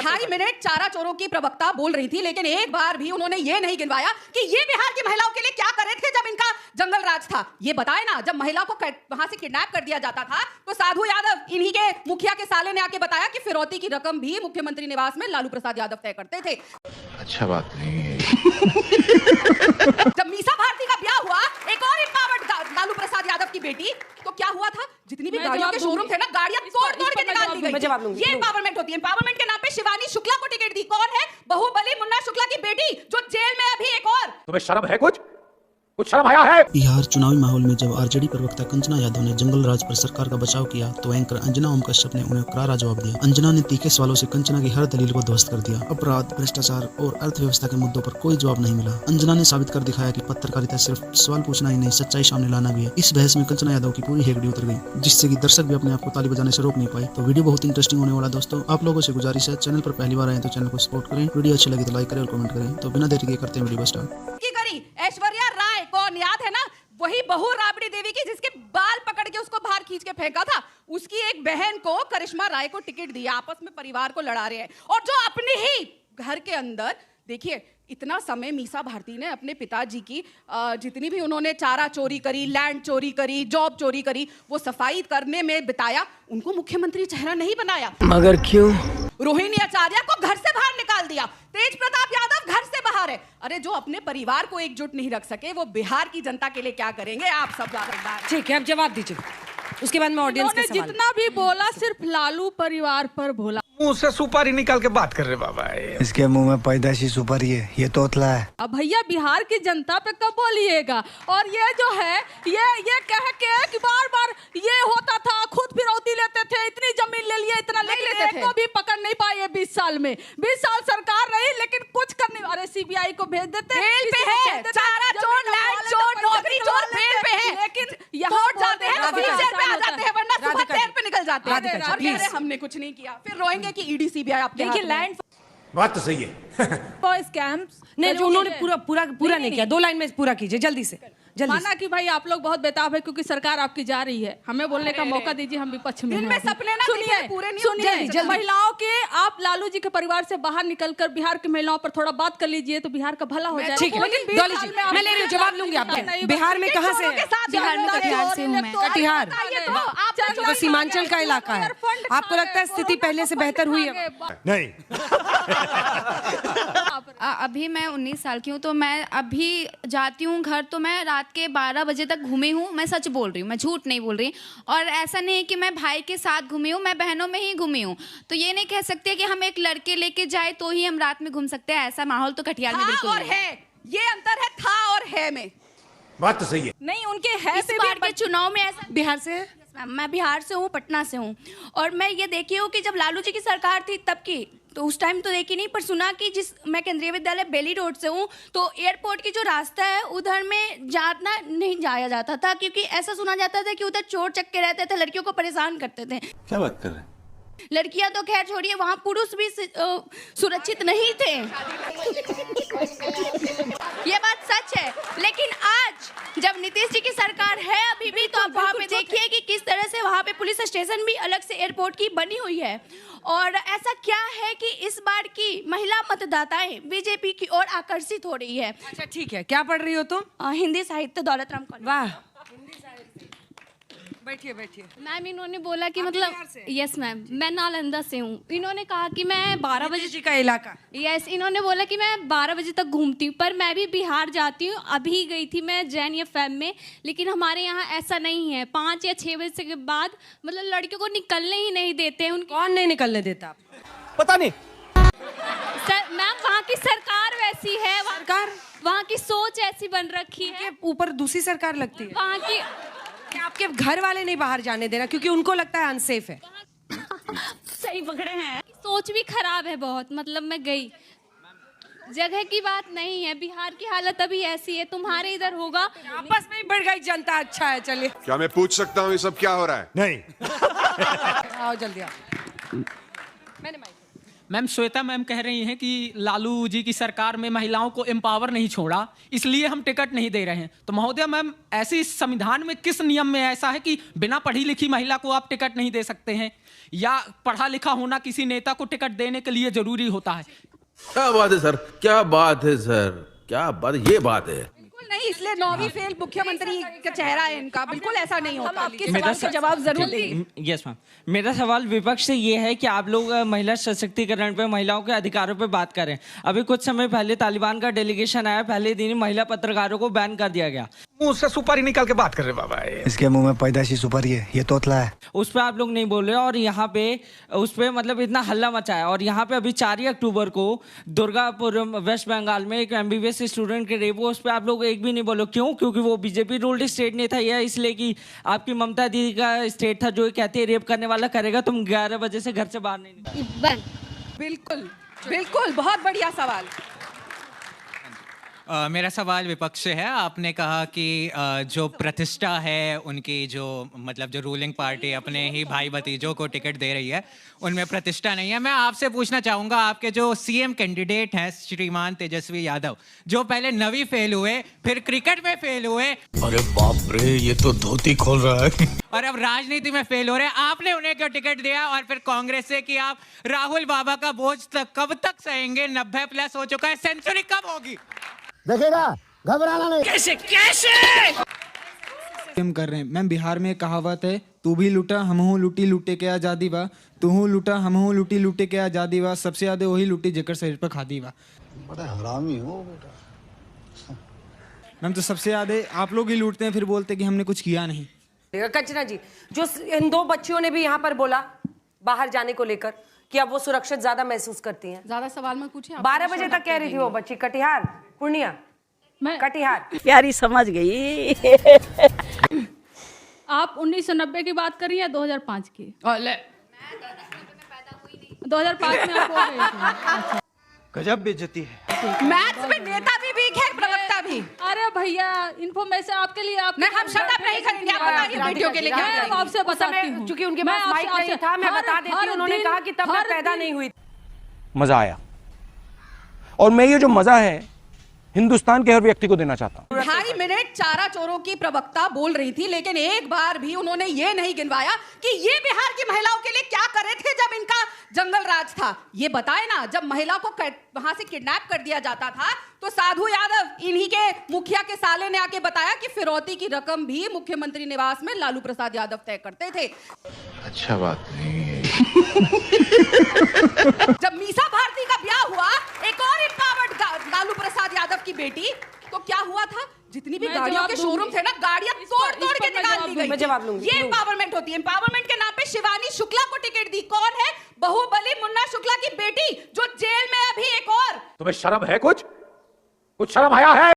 2.5 minute चारा चोरों की प्रवक्ता बोल रही थी, लेकिन एक बार भी उन्होंने ये नहीं गिनवाया कि ये बिहार की महिलाओं के लिए क्या कर रहे थे जब इनका जंगल राज था। ये बताए ना, जब महिला को वहां से किडनैप कर दिया जाता था तो साधु यादव इन्हीं के मुखिया के साले ने आके बताया कि फिरौती की रकम भी मुख्यमंत्री निवास में लालू प्रसाद यादव तय करते थे। अच्छा बात नहीं है। जब मीसा भारती का ब्याह हुआ एक और एम्पावर्ड लालू प्रसाद यादव की बेटी, तो क्या हुआ था? जितनी भी गाड़ियों के शोरूम थे ना, गाड़ियां तोड़-तोड़ के निकाल दी गई। ये एम्पावरमेंट होती है। एम्पावरमेंट के नाम पे शिवानी शुक्ला को टिकट दी। कौन है? बाहुबली मुन्ना शुक्ला की बेटी, जो जेल में अभी एक और। तुम्हें शर्म है? कुछ शर्म आया है? बिहार चुनावी माहौल में जब आरजेडी प्रवक्ता कंचना यादव ने जंगल राज पर सरकार का बचाव किया तो एंकर अंजना ओम कश्यप ने उन्हें करारा जवाब दिया। अंजना ने तीखे सवालों से कंचना की हर दलील को ध्वस्त कर दिया। अपराध, भ्रष्टाचार और अर्थव्यवस्था के मुद्दों पर कोई जवाब नहीं मिला। अंजना ने साबित कर दिखाया कि पत्रकारिता सिर्फ सवाल पूछना ही नहीं, सच्चाई सामने लाना भी है। इस बहस में कंचना यादव की पूरी हेगड़ी उतर गई, जिससे कि दर्शक भी अपने आप को ताली बजाने से रोक नहीं पाए। तो वीडियो बहुत इंटरेस्टिंग होने वाला दोस्तों। आप लोगों से गुजारिश है, चैनल पर पहली बार आए तो चैनल को सपोर्ट करें, वीडियो अच्छी लगी तो लाइक करें और कमेंट करें। तो बिना देरी के करते हैं वीडियो स्टार्ट। ऐश्वर्या राय कौन याद है ना? वही बहू राबड़ी देवी की जिसके बाल पकड़ के उसको बाहर खींच के फेंका था। उसकी एक बहन को करिश्मा राय को टिकट दिया। आपस में परिवार को लड़ा रहे हैं, और जो अपने ही घर के अंदर देखिए इतना समय मीसा भारती ने अपने पिताजी की जितनी भी उन्होंने चारा चोरी करी, लैंड चोरी करी, जॉब चोरी करी, वो सफाई करने में बिताया। उनको मुख्यमंत्री चेहरा नहीं बनाया। मगर क्यों? रोहिणी आचार्य को घर से बाहर निकाल दिया। तेज प्रताप यादव घर से बाहर है। अरे जो अपने परिवार को एकजुट नहीं रख सके, वो बिहार की जनता के लिए क्या करेंगे? आप सब लाभदार। ठीक है, अब जवाब दीजिए, उसके बाद में ऑडियंस के सवाल। जितना भी बोला सिर्फ लालू परिवार पर बोला। मुंह से सुपारी निकाल के बात कर रहे बाबा। इसके मुंह में पैदाशी सुपारी है, ये तोतला है। अब भैया बिहार की जनता पे कब बोलिएगा? और ये जो है ये कह के कि बार बार ये होता था, खुद फिरौती लेते थे, इतनी जमीन ले लिए, इतना ले लेते थे, को भी पकड़ नहीं पाए 20 साल में। 20 साल सरकार रही लेकिन कुछ करने। अरे सीबीआई को भेज देते, बेल पे है, चारा चोर, लैंड चोर, नौकरी चोर बेल पे है, लेकिन यहाँ जाते हैं, व्हीलचेयर पे आ जाते हैं, वरना सुबह ट्रेन पे निकल जाते हैं और कह रहे हैं हमने कुछ नहीं किया। फिर रोएंगे कि ईडी सीबीआई आपके हाथ में। लैंड बात तो सही है। स्कैम्स नहीं, उन्होंने पूरा नहीं किया। 2 लाइन में पूरा कीजिए जल्दी से। माना कि भाई आप लोग बहुत बेताब है क्योंकि सरकार आपकी जा रही है, हमें बोलने का मौका दीजिए, हम विपक्ष में इनमें सपने ना सुनिए, पूरे नहीं सुनिए। महिलाओं के आप लालू जी के परिवार से बाहर निकलकर बिहार की महिलाओं पर थोड़ा बात कर लीजिए तो बिहार का भला हो जाए। ठीक है, डॉली जी मैं ले रही हूँ, जवाब लूंगी आपके। बिहार में कहाँ से है? बिहार में कटिहार से हूँ मैं। कटिहार तो सीमांचल का इलाका है। आपको लगता है स्थिति पहले से बेहतर हुई है? नहीं। अभी मैं 19 साल की हूँ, तो मैं अभी जाती हूँ घर तो मैं रात के 12 बजे तक घूमी हूँ। मैं सच बोल रही हूँ, मैं झूठ नहीं बोल रही। और ऐसा नहीं है कि मैं भाई के साथ घूमी हूँ, मैं बहनों में ही घूमी हूँ। तो ये नहीं कह सकते कि हम एक लड़के लेके जाए तो ही हम रात में घूम सकते हैं। ऐसा माहौल तो कटिहार में बिल्कुल नहीं है। ये अंतर है था और है में। बात तो सही है। नहीं, उनके है इस बार के चुनाव में ऐसा। बिहार से है? मैं बिहार से हूँ, पटना से हूँ। और मैं ये देखी हूँ कि जब लालू जी की सरकार थी तब की, तो उस टाइम तो देखी नहीं, पर सुना कि मैं केंद्रीय विद्यालय बेली रोड से हूँ, तो एयरपोर्ट की जो रास्ता है उधर में जाना नहीं जाया जाता था, क्योंकि ऐसा सुना जाता था कि उधर चोर चक्के रहते थे, लड़कियों को परेशान करते थे। क्या बात कर रहे हैं? लड़कियां तो खैर छोड़िए, वहाँ पुरुष भी सुरक्षित नहीं थे। ये बात सच है। लेकिन आज जब नीतीश जी की सरकार है अभी भी, तो आप वहाँ पे देखिए कि किस तरह से वहाँ पे पुलिस स्टेशन भी अलग से एयरपोर्ट की बनी हुई है। और ऐसा क्या है कि इस बार की महिला मतदाताएं बीजेपी की ओर आकर्षित हो रही है। अच्छा ठीक है, क्या पढ़ रही हो तुम? हिंदी साहित्य, दौलत राम कॉलेज। वाह, बैठिए। मैम इन्होंने बोला कि मतलब यस मैम, मैं नालंदा से हूँ। इन्होंने कहा कि मैं 12 बजे जी का इलाका। यस, इन्होंने बोला कि मैं 12 बजे तक घूमती हूँ, पर मैं भी बिहार जाती हूँ। अभी गई थी मैं जैन एफएम में, लेकिन हमारे यहाँ ऐसा नहीं है। 5 या 6 बजे के बाद मतलब लड़कियों को निकलने ही नहीं देते हैं। कौन नहीं निकलने देता? पता नहीं मैम, वहाँ की सरकार वैसी है, सरकार वहाँ की सोच ऐसी बन रखी है। ऊपर दूसरी सरकार लगती है वहाँ की। क्या आपके घर वाले नहीं बाहर जाने देना क्योंकि उनको लगता है अनसेफ है? सही पकड़े हैं। सोच भी खराब है बहुत। मतलब मैं गई, जगह की बात नहीं है, बिहार की हालत अभी ऐसी है। तुम्हारे इधर होगा, आपस में ही बढ़ गई जनता। अच्छा है, चलिए। क्या मैं पूछ सकता हूँ ये सब क्या हो रहा है? नहीं। आओ जल्दी आओ। मैंने मैम श्वेता मैम कह रही हैं कि लालू जी की सरकार में महिलाओं को एम्पावर नहीं छोड़ा, इसलिए हम टिकट नहीं दे रहे हैं। तो महोदया मैम, ऐसी संविधान में किस नियम में ऐसा है कि बिना पढ़ी लिखी महिला को आप टिकट नहीं दे सकते हैं, या पढ़ा लिखा होना किसी नेता को टिकट देने के लिए जरूरी होता है? क्या बात है सर, क्या बात है सर, क्या बात, ये बात है। बिल्कुल नहीं, इसलिए 9वीं फेल मुख्यमंत्री का चेहरा है इनका, बिल्कुल ऐसा नहीं होता। आपके सवाल का जवाब जरूर देंगे। यस मैम, मेरा सवाल विपक्ष से ये है कि आप लोग महिला सशक्तिकरण पे, महिलाओं के अधिकारों पे बात करें। अभी कुछ समय पहले तालिबान का डेलीगेशन आया, पहले दिन ही महिला पत्रकारों को बैन कर दिया गया। मुंह से सुपारी निकाल के बात कर रहे बाबा। इसके मुंह में पैदाशी सुपारी है, ये तोतला है। उस पर आप लोग नहीं बोल रहे, और यहाँ पे उस पर मतलब इतना हल्ला मचा है। और यहाँ पे अभी 4 अक्टूबर को दुर्गापुर वेस्ट बंगाल में एक MBBS स्टूडेंट के रेप हुआ, उस पर आप लोग एक भी नहीं बोलो। क्यों? क्योंकि वो बीजेपी रूल्ड स्टेट नहीं था, या इसलिए कि आपकी ममता दीदी का स्टेट था जो कहती है रेप करने वाला करेगा, तुम 11 बजे से घर से बाहर नहीं निकलो। बिल्कुल बिल्कुल, बहुत बढ़िया सवाल। मेरा सवाल विपक्ष से है। आपने कहा कि जो प्रतिष्ठा है उनकी, जो मतलब जो रूलिंग पार्टी अपने ही भाई भतीजों को टिकट दे रही है, उनमें प्रतिष्ठा नहीं है। मैं आपसे पूछना चाहूँगा, आपके जो CM कैंडिडेट हैं श्रीमान तेजस्वी यादव, जो पहले 9वीं फेल हुए, फिर क्रिकेट में फेल हुए, अरे बाप रे, ये तो धोती खोल रहा है, और अब राजनीति में फेल हो रहे हैं, आपने उन्हें क्यों टिकट दिया? और फिर कांग्रेस से कि आप राहुल बाबा का बोझ कब तक सहेंगे? 90+ हो चुका है, सेंचुरी कब होगी? देखेगा, घबराना नहीं। कैसे हम कर रहे हैं मैम। बिहार में कहावत है, तू भी लूटा हमहू लूटी लूटे के आजादी बा, तू लूटा हमहू लूटी लूटे के आजादी बा, सबसे ज्यादा वही लूटी जेकर शरीर पर खादी बा। बड़ा हरामी हो बेटा। मैम तो सबसे ज्यादा आप लोग ही लूटते हैं, फिर बोलते कि हमने कुछ किया नहीं। कंचना जी, जो इन 2 बच्चियों ने भी यहाँ पर बोला बाहर जाने को लेकर कि अब वो सुरक्षित ज्यादा महसूस करती हैं। ज्यादा सवाल में पूछे। 12 बजे तक कह रही थी वो बच्ची, कटिहार पूर्णिया, कटिहार। प्यारी समझ गई। आप 1990 की बात कर रही हैं, 2005 की? 2005 में आप हो गए थे। गजब बेइज्जती है। मैथ्स में नेता भी वीक है, प्रवक्ता भी। अरे भैया, इन्फॉर्मेशन आपके लिए, आप नहीं, हम शट अप नहीं करेंगे। आप बताइए बेटियों के लिए क्या करेंगे? आपसे बताती हूं, क्योंकि उनके पास माइक नहीं था, मैं बता देती हूं। उन्होंने कहा कि तब मैं पैदा नहीं हुई। मजा आया, और मैं ये जो मजा है हिंदुस्तान के हर व्यक्ति को देना चाहता हूँ। 2.5 मिनट चारा चोरों की प्रवक्ता बोल रही थी, लेकिन एक बार भी उन्होंने ये नहीं गिनवाया कि ये बिहार की महिलाओं के लिए क्या करे थे जब इनका जंगल राज था। ये बताए ना, जब महिला को वहां से किडनैप कर दिया जाता था, तो साधु यादव, इन्हीं के मुखिया के साले ने आके बताया कि फिरौती की रकम भी मुख्यमंत्री निवास में लालू प्रसाद यादव तय करते थे। अच्छा बात नहीं है। जब मीसा भारती का ब्याह हुआ, एक और एम्पावर्ड लालू प्रसाद यादव की बेटी, तो क्या हुआ था? जितनी भी गाड़ियों के शोरूम थे ना, गाड़ियां तोड़ तोड़ के निकाल दी गई। ये एम्पावरमेंट होती है। एम्पावरमेंट के नाम पे शिवानी शुक्ला को टिकट दी। कौन है? बाहुबली मुन्ना शुक्ला की बेटी, जो जेल में अभी। एक और, तुम्हें शर्म है? कुछ शर्म आया है?